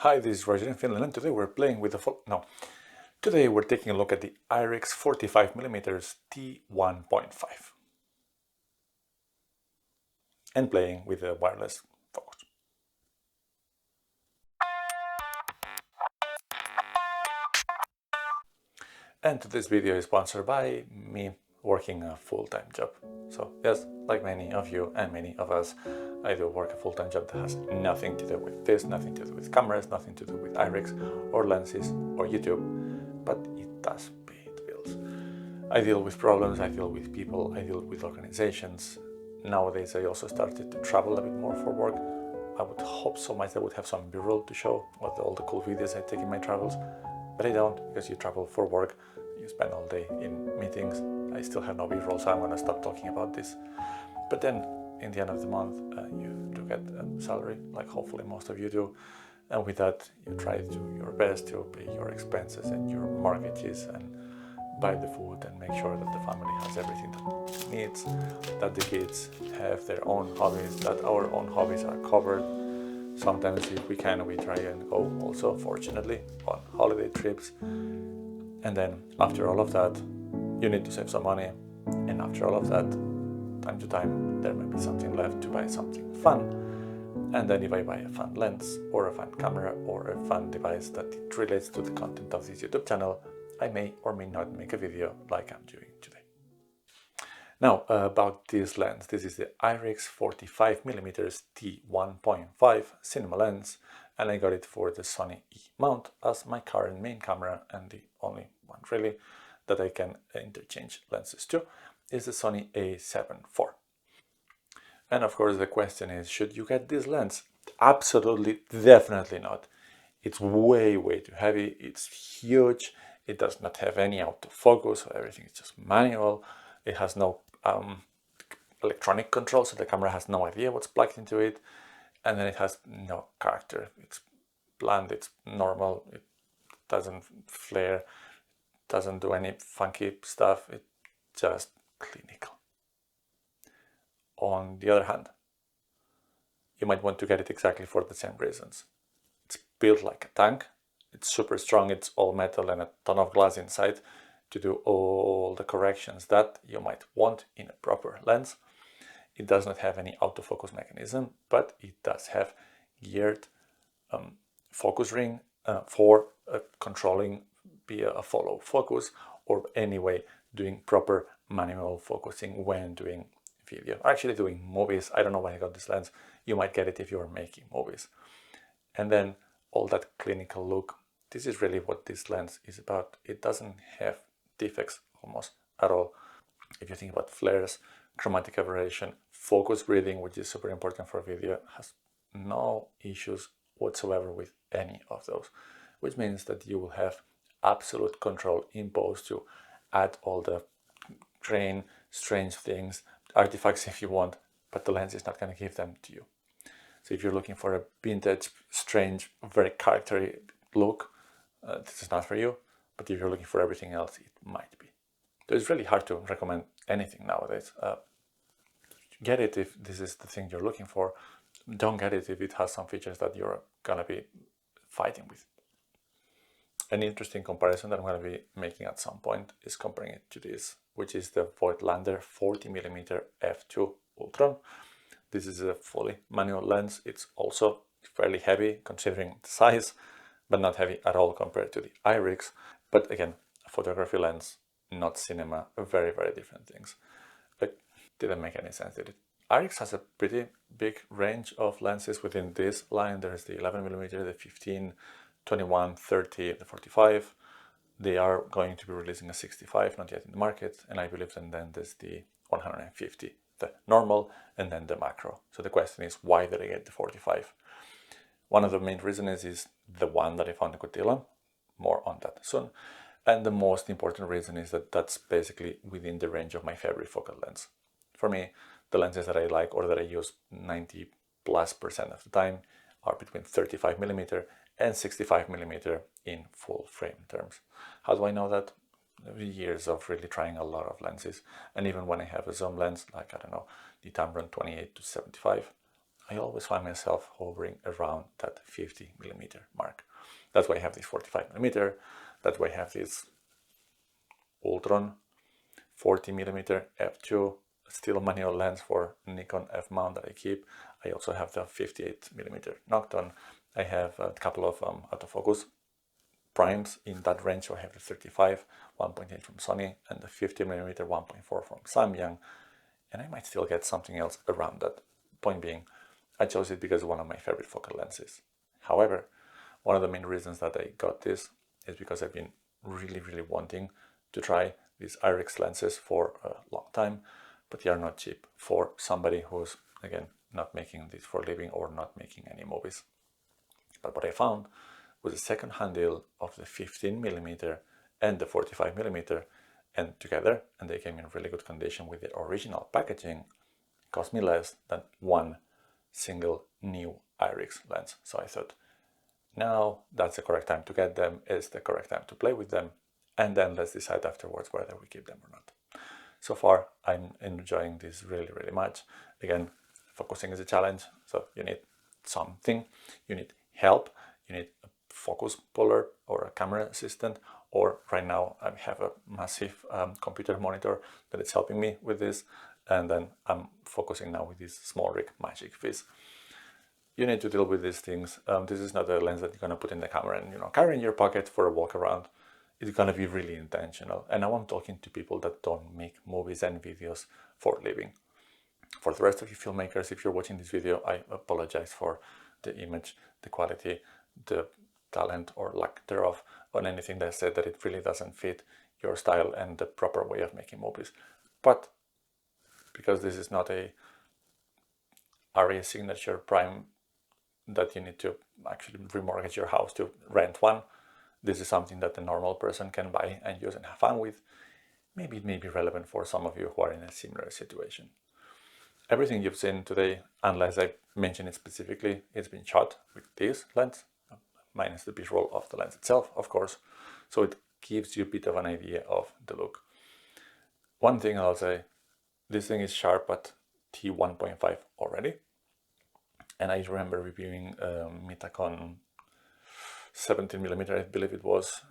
Hi, this is Roger in Finland, and today we're playing with today we're taking a look at the Irix 45mm T1.5 and playing with a wireless focus. And today's video is sponsored by me working a full-time job. So yes, like many of you and many of us, I do work a full-time job that has nothing to do with this, nothing to do with cameras, nothing to do with Irix or lenses or YouTube, but it does pay the bills. I deal with problems, I deal with people, I deal with organizations. Nowadays I also started to travel a bit more for work. I would hope so much I would have some b-roll to show what all the cool videos I take in my travels, but I don't, because you travel for work, you spend all day in meetings. I still have no b-roll, so I'm going to stop talking about this. But then in the end of the month you do get a salary, like hopefully most of you do, and with that you try to do your best to pay your expenses and your mortgages and buy the food and make sure that the family has everything that it needs, that the kids have their own hobbies, that our own hobbies are covered. Sometimes if we can, we try and go also, fortunately, on holiday trips. And then after all of that, you need to save some money. And after all of that, time to time, there may be something left to buy something fun. And then if I buy a fun lens or a fun camera or a fun device that it relates to the content of this YouTube channel, I may or may not make a video like I'm doing today. Now, about this lens. This is the Irix 45mm T1.5 cinema lens, and I got it for the Sony E mount as my current main camera, and the only one really that I can interchange lenses to is the Sony A7 IV. And of course the question is, should you get this lens? Absolutely, definitely not. It's way too heavy, it's huge, it does not have any autofocus, so everything is just manual. It has no electronic control, so the camera has no idea what's plugged into it, and then it has no character. It's bland, it's normal, it doesn't flare, doesn't do any funky stuff, it's just clinical. On the other hand, you might want to get it exactly for the same reasons. It's built like a tank, it's super strong, it's all metal and a ton of glass inside to do all the corrections that you might want in a proper lens. It does not have any autofocus mechanism, but it does have geared focus ring for controlling via a follow focus, or anyway doing proper manual focusing when doing video. Actually doing movies. I don't know why I got this lens. You might get it if you're making movies. And then all that clinical look. This is really what this lens is about. It doesn't have defects almost at all. If you think about flares, chromatic aberration, focus breathing, which is super important for video, has no issues whatsoever with any of those, which means that you will have absolute control in post to add all the grain, strange things, artifacts if you want, but the lens is not going to give them to you. So if you're looking for a vintage, strange, very charactery look, this is not for you. But if you're looking for everything else, it might be. So it's really hard to recommend anything nowadays. Get it if this is the thing you're looking for. Don't get it if it has some features that you're gonna be fighting with. An interesting comparison that I'm gonna be making at some point is comparing it to this, which is the Voigtlander 40mm f2 Ultron. This is a fully manual lens. It's also fairly heavy considering the size, but not heavy at all compared to the Irix. But again, a photography lens, not cinema, very different things. But didn't make any sense, did it? Irix has a pretty big range of lenses within this line. There's the 11mm, the 15, 21, 30, the 45. They are going to be releasing a 65, not yet in the market, and I believe then there's the 150, the normal, and then the macro. So the question is, why did I get the 45? One of the main reasons is the one that I found in Kotila, more on that soon. And the most important reason is that that's basically within the range of my favorite focal lens. For me, the lenses that I like or that I use 90+% of the time are between 35mm and 65mm in full frame terms. How do I know that? Years of really trying a lot of lenses, and even when I have a zoom lens, like I don't know, the Tamron 28-75, I always find myself hovering around that 50mm mark. That's why I have this 45mm, that's why I have this Ultron 40mm f2 still manual lens for Nikon f mount that I keep. I also have the 58mm Nocton. I have a couple of autofocus primes in that range. So I have the 35 1.8 from Sony and the 50mm 1.4 from Samyang, and I might still get something else around that. Point being, I chose it because it's one of my favorite focal lenses. However, one of the main reasons that I got this is because I've been really wanting to try these Irix lenses for a long time, but they are not cheap for somebody who's, again, not making this for a living or not making any movies. But what I found was a second-hand deal of the 15mm and the 45mm, and together, and they came in really good condition with the original packaging, cost me less than one single new Irix lens. So I thought, now that's the correct time to get them, it's the correct time to play with them, and then let's decide afterwards whether we keep them or not. So far, I'm enjoying this really much. Again, focusing is a challenge, so you need something, you need help, you need a focus puller or a camera assistant, or right now I have a massive computer monitor that is helping me with this, and then I'm focusing now with this small rig Magic Fizz. You need to deal with these things. This is not a lens that you're going to put in the camera and carry in your pocket for a walk around. It's going to be really intentional. And now I'm talking to people that don't make movies and videos for a living. For the rest of you filmmakers, if you're watching this video, I apologize for the image, the quality, the talent or lack thereof on anything that I said that it really doesn't fit your style and the proper way of making movies. But because this is not a ARRI signature prime that you need to actually remortgage your house to rent one, this is something that the normal person can buy and use and have fun with. Maybe it may be relevant for some of you who are in a similar situation. Everything you've seen today, unless I mention it specifically, it's been shot with this lens, minus the B-roll of the lens itself, of course. So it gives you a bit of an idea of the look. One thing I'll say, this thing is sharp at T1.5 already. And I remember reviewing Mitacon 17mm, I believe it was,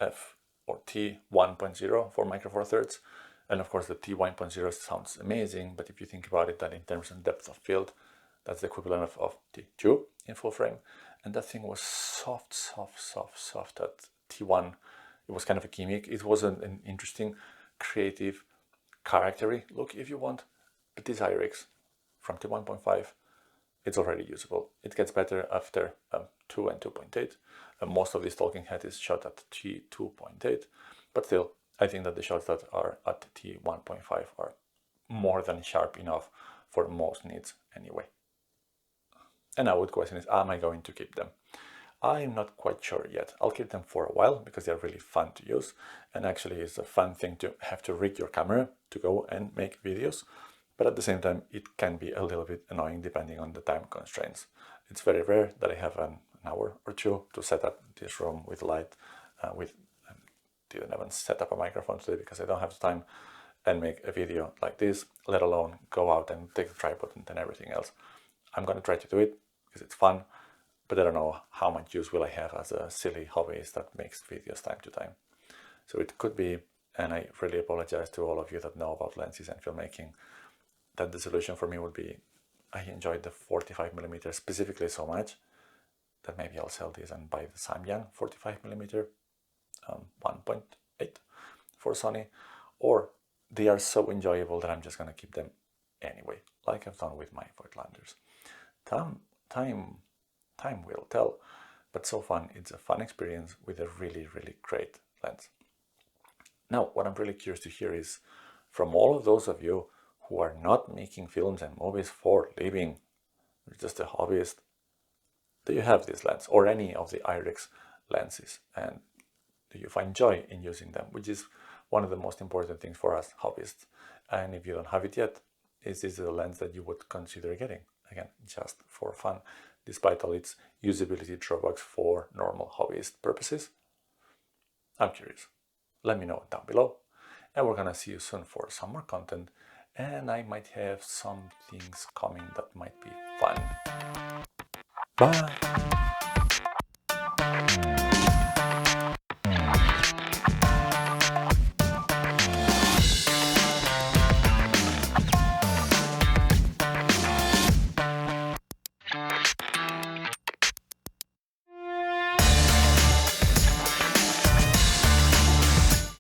F or T1.0 for Micro Four Thirds. And of course the T1.0 sounds amazing, but if you think about it, that in terms of depth of field, that's the equivalent of T2 in full frame. And that thing was soft at T1. It was kind of a gimmick. It was an interesting, creative, charactery look if you want. But this Irix from T1.5, it's already usable. It gets better after 2 and 2.8. Most of this talking head is shot at T2.8, but still, I think that the shots that are at T1.5 are more than sharp enough for most needs anyway. And now the question is, am I going to keep them? I'm not quite sure yet. I'll keep them for a while because they're really fun to use, and actually it's a fun thing to have to rig your camera to go and make videos. But at the same time, it can be a little bit annoying depending on the time constraints. It's very rare that I have an hour or two to set up this room with light. Didn't even set up a microphone today because I don't have the time and make a video like this, let alone go out and take the tripod and everything else. I'm going to try to do it because it's fun, but I don't know how much use will I have as a silly hobbyist that makes videos time to time. So it could be, and I really apologize to all of you that know about lenses and filmmaking, that the solution for me would be, I enjoyed the 45mm specifically so much that maybe I'll sell these and buy the Samyang 45mm 1.8 for Sony, or they are so enjoyable that I'm just going to keep them anyway, like I've done with my Voigtlanders. Time will tell, but so far it's a fun experience with a really great lens. Now, what I'm really curious to hear is from all of those of you who are not making films and movies for a living, you're just a hobbyist, do you have this lens or any of the Irix lenses, and do you find joy in using them, which is one of the most important things for us hobbyists. And if you don't have it yet, is this a lens that you would consider getting, again, just for fun, despite all its usability drawbacks for normal hobbyist purposes? I'm curious. Let me know down below, and we're gonna see you soon for some more content and I might have some things coming that might be fun. Bye!